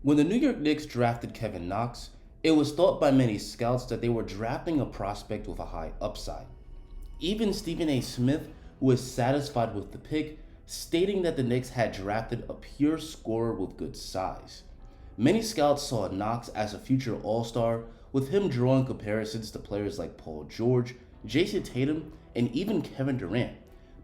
When the New York Knicks drafted Kevin Knox, it was thought by many scouts that they were drafting a prospect with a high upside. Even Stephen A. Smith, who was satisfied with the pick, stating that the Knicks had drafted a pure scorer with good size. Many scouts saw Knox as a future All-Star, with him drawing comparisons to players like Paul George, Jason Tatum, and even Kevin Durant.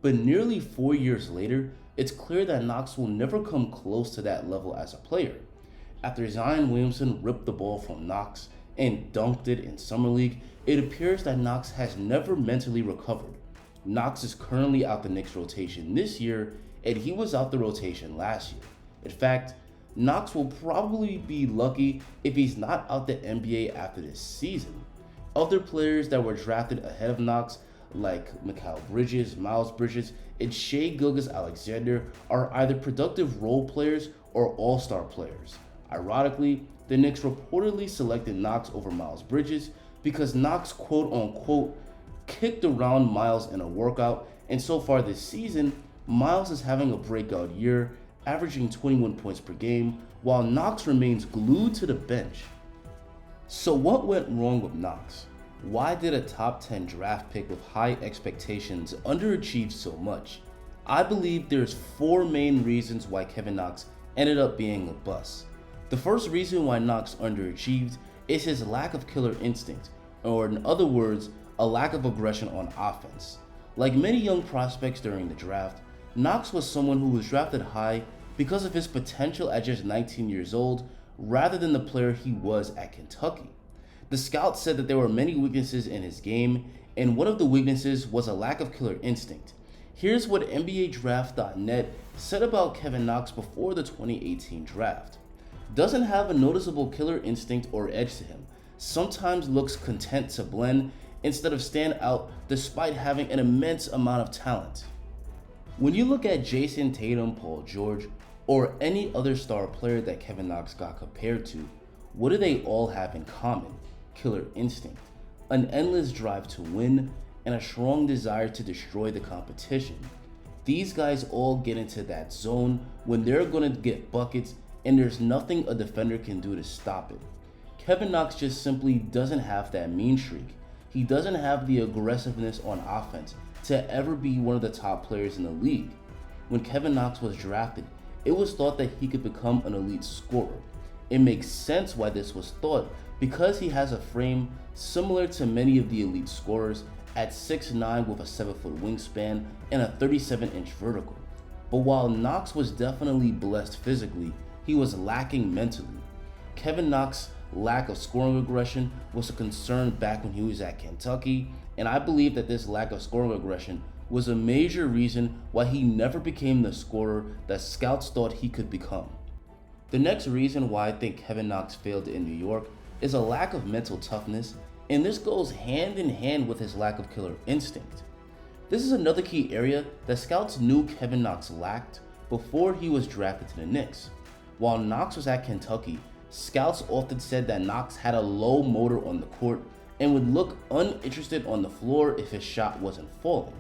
But nearly 4 years later, it's clear that Knox will never come close to that level as a player. After Zion Williamson ripped the ball from Knox and dunked it in Summer League, it appears that Knox has never mentally recovered. Knox is currently out the Knicks rotation this year, and he was out the rotation last year. In fact, Knox will probably be lucky if he's not out the NBA after this season. Other players that were drafted ahead of Knox, like Mikal Bridges, Miles Bridges, and Shai Gilgeous-Alexander, are either productive role players or all-star players. Ironically, the Knicks reportedly selected Knox over Miles Bridges because Knox quote-unquote kicked around Miles in a workout, and so far this season, Miles is having a breakout year, averaging 21 points per game, while Knox remains glued to the bench. So what went wrong with Knox? Why did a top 10 draft pick with high expectations underachieve so much? I believe there's 4 main reasons why Kevin Knox ended up being a bust. The first reason why Knox underachieved is his lack of killer instinct, or in other words, a lack of aggression on offense. Like many young prospects during the draft, Knox was someone who was drafted high because of his potential at just 19 years old rather than the player he was at Kentucky. The scouts said that there were many weaknesses in his game, and one of the weaknesses was a lack of killer instinct. Here's what NBADraft.net said about Kevin Knox before the 2018 draft. Doesn't have a noticeable killer instinct or edge to him. Sometimes looks content to blend instead of stand out despite having an immense amount of talent. When you look at Jason Tatum, Paul George, or any other star player that Kevin Knox got compared to, what do they all have in common? Killer instinct, an endless drive to win, and a strong desire to destroy the competition. These guys all get into that zone when they're going to get buckets and there's nothing a defender can do to stop it. Kevin Knox just simply doesn't have that mean streak. He doesn't have the aggressiveness on offense to ever be one of the top players in the league. When Kevin Knox was drafted, it was thought that he could become an elite scorer. It makes sense why this was thought because he has a frame similar to many of the elite scorers at 6'9" with a 7-foot wingspan and a 37-inch vertical. But while Knox was definitely blessed physically, he was lacking mentally. Kevin Knox's lack of scoring aggression was a concern back when he was at Kentucky, and I believe that this lack of scoring aggression was a major reason why he never became the scorer that scouts thought he could become. The next reason why I think Kevin Knox failed in New York is a lack of mental toughness, and this goes hand in hand with his lack of killer instinct. This is another key area that scouts knew Kevin Knox lacked before he was drafted to the Knicks. While Knox was at Kentucky, scouts often said that Knox had a low motor on the court and would look uninterested on the floor if his shot wasn't falling.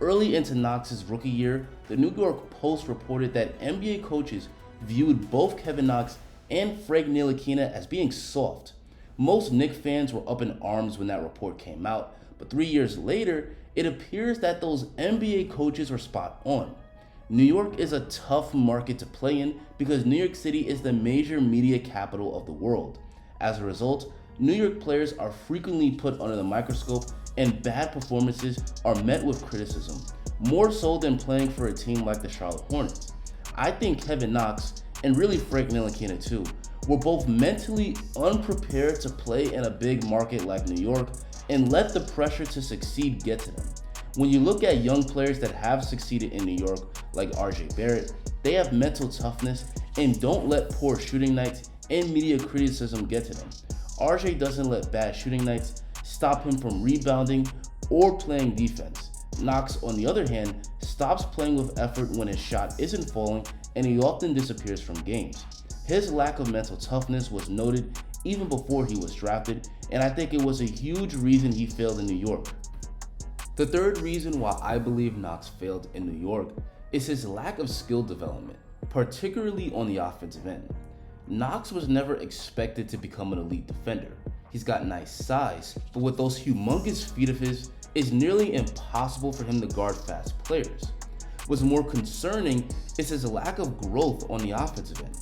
Early into Knox's rookie year, the New York Post reported that NBA coaches viewed both Kevin Knox and Frank Ntilikina as being soft. Most Knicks fans were up in arms when that report came out, but 3 years later, it appears that those NBA coaches were spot on. New York is a tough market to play in because New York City is the major media capital of the world. As a result, New York players are frequently put under the microscope and bad performances are met with criticism, more so than playing for a team like the Charlotte Hornets. I think Kevin Knox, and really Frank Ntilikina too, were both mentally unprepared to play in a big market like New York and let the pressure to succeed get to them. When you look at young players that have succeeded in New York, like RJ Barrett, they have mental toughness and don't let poor shooting nights and media criticism get to them. RJ doesn't let bad shooting nights stop him from rebounding or playing defense. Knox, on the other hand, stops playing with effort when his shot isn't falling and he often disappears from games. His lack of mental toughness was noted even before he was drafted, and I think it was a huge reason he failed in New York. The third reason why I believe Knox failed in New York is his lack of skill development, particularly on the offensive end. Knox was never expected to become an elite defender. He's got nice size, but with those humongous feet of his, it's nearly impossible for him to guard fast players. What's more concerning is his lack of growth on the offensive end.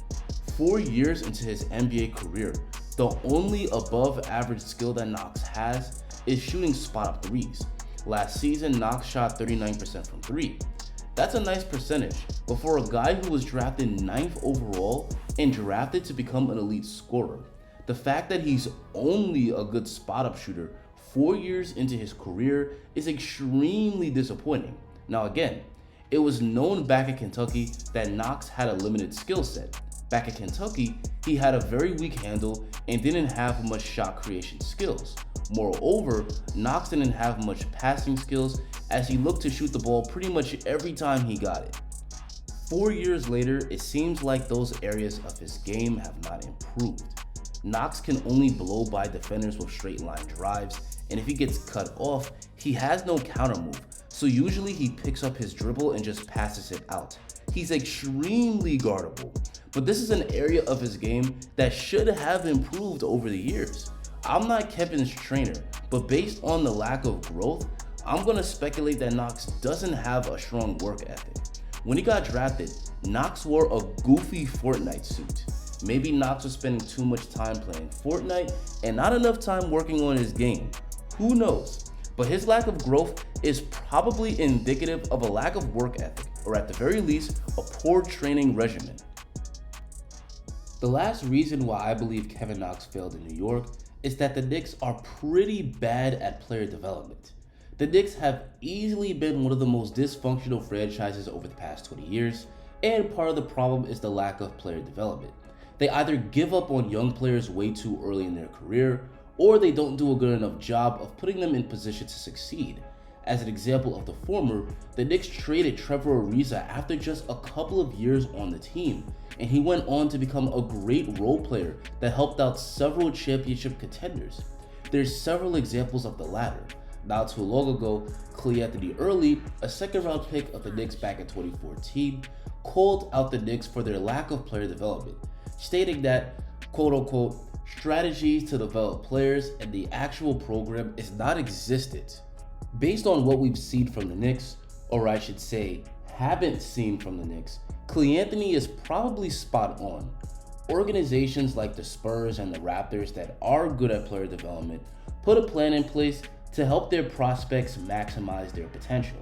4 years into his NBA career, the only above average skill that Knox has is shooting spot up threes. Last season, Knox shot 39% from 3. That's a nice percentage, but for a guy who was drafted 9th overall and drafted to become an elite scorer, the fact that he's only a good spot up shooter 4 years into his career is extremely disappointing. Now again, it was known back in Kentucky that Knox had a limited skill set. Back in Kentucky, he had a very weak handle and didn't have much shot creation skills. Moreover, Knox didn't have much passing skills as he looked to shoot the ball pretty much every time he got it. 4 years later, it seems like those areas of his game have not improved. Knox can only blow by defenders with straight line drives, and if he gets cut off, he has no counter move, so usually he picks up his dribble and just passes it out. He's extremely guardable, but this is an area of his game that should have improved over the years. I'm not Kevin's trainer, but based on the lack of growth, I'm gonna speculate that Knox doesn't have a strong work ethic. When he got drafted, Knox wore a goofy Fortnite suit. Maybe Knox was spending too much time playing Fortnite and not enough time working on his game. Who knows? But his lack of growth is probably indicative of a lack of work ethic, or at the very least, a poor training regimen. The last reason why I believe Kevin Knox failed in New York is that the Knicks are pretty bad at player development. The Knicks have easily been one of the most dysfunctional franchises over the past 20 years, and part of the problem is the lack of player development. They either give up on young players way too early in their career, or they don't do a good enough job of putting them in position to succeed. As an example of the former, the Knicks traded Trevor Ariza after just a couple of years on the team, and he went on to become a great role player that helped out several championship contenders. There's several examples of the latter. Not too long ago, Clay Anthony Early, a second-round pick of the Knicks back in 2014, called out the Knicks for their lack of player development, stating that, quote-unquote, strategies to develop players and the actual program is not existent. Based on what we've seen from the Knicks, or I should say, haven't seen from the Knicks, Clay Anthony is probably spot on. Organizations like the Spurs and the Raptors that are good at player development put a plan in place to help their prospects maximize their potential.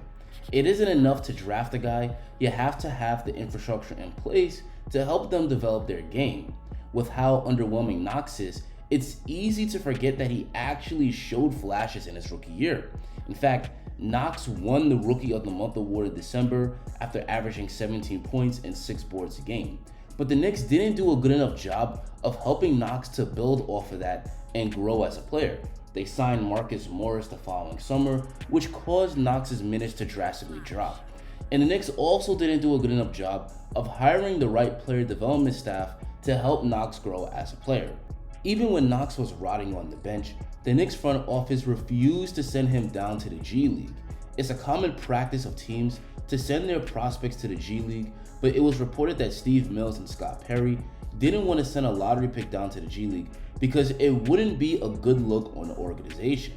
It isn't enough to draft a guy, you have to have the infrastructure in place to help them develop their game. With how underwhelming Knox is, it's easy to forget that he actually showed flashes in his rookie year. In fact, Knox won the Rookie of the Month award in December after averaging 17 points and 6 boards a game. But the Knicks didn't do a good enough job of helping Knox to build off of that and grow as a player. They signed Marcus Morris the following summer, which caused Knox's minutes to drastically drop. And the Knicks also didn't do a good enough job of hiring the right player development staff to help Knox grow as a player. Even when Knox was rotting on the bench, the Knicks front office refused to send him down to the G League. It's a common practice of teams to send their prospects to the G League, but it was reported that Steve Mills and Scott Perry didn't want to send a lottery pick down to the G League because it wouldn't be a good look on the organization.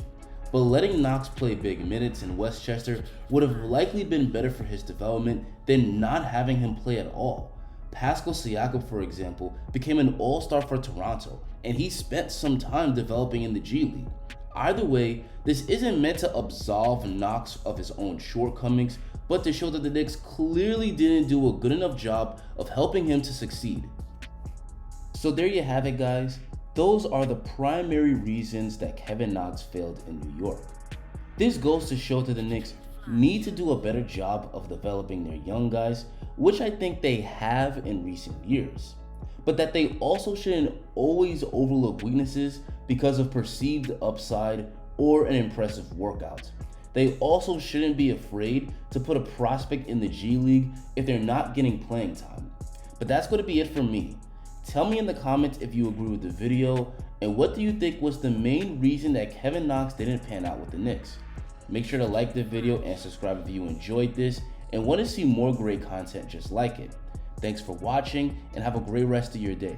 But letting Knox play big minutes in Westchester would have likely been better for his development than not having him play at all. Pascal Siakam, for example, became an all-star for Toronto, and he spent some time developing in the G League. Either way, this isn't meant to absolve Knox of his own shortcomings, but to show that the Knicks clearly didn't do a good enough job of helping him to succeed. So there you have it, guys. Those are the primary reasons that Kevin Knox failed in New York. This goes to show that the Knicks need to do a better job of developing their young guys, which I think they have in recent years, but that they also shouldn't always overlook weaknesses because of perceived upside or an impressive workout. They also shouldn't be afraid to put a prospect in the G League if they're not getting playing time. But that's going to be it for me. Tell me in the comments if you agree with the video, and what do you think was the main reason that Kevin Knox didn't pan out with the Knicks? Make sure to like the video and subscribe if you enjoyed this and want to see more great content just like it. Thanks for watching and have a great rest of your day.